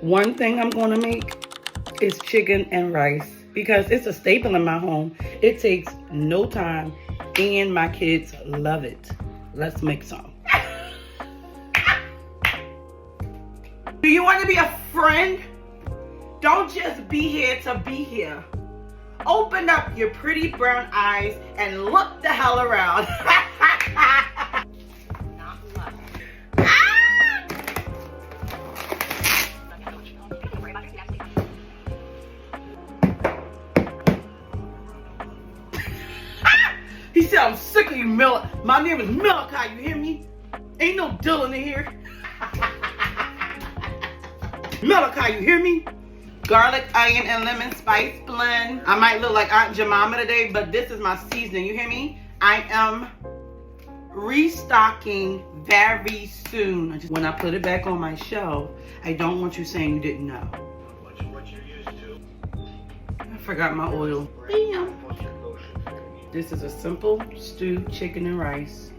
One thing I'm gonna make is chicken and rice because it's a staple in my home. It takes no time and my kids love it. Let's make some. Do you want to be a friend? Don't just be here to be here. Open up your pretty brown eyes and look the hell around. He said, I'm sick of you, Miller. My name is Malachi, you hear me? Ain't no Dylan in here. Malachi, you hear me? Garlic, onion, and lemon spice blend. I might look like Aunt Jemima today, but this is my seasoning, you hear me? I am restocking very soon. When I put it back on my shelf, I don't want you saying you didn't know. What you're used to. I forgot my oil. Bam. This is a simple stewed chicken and rice.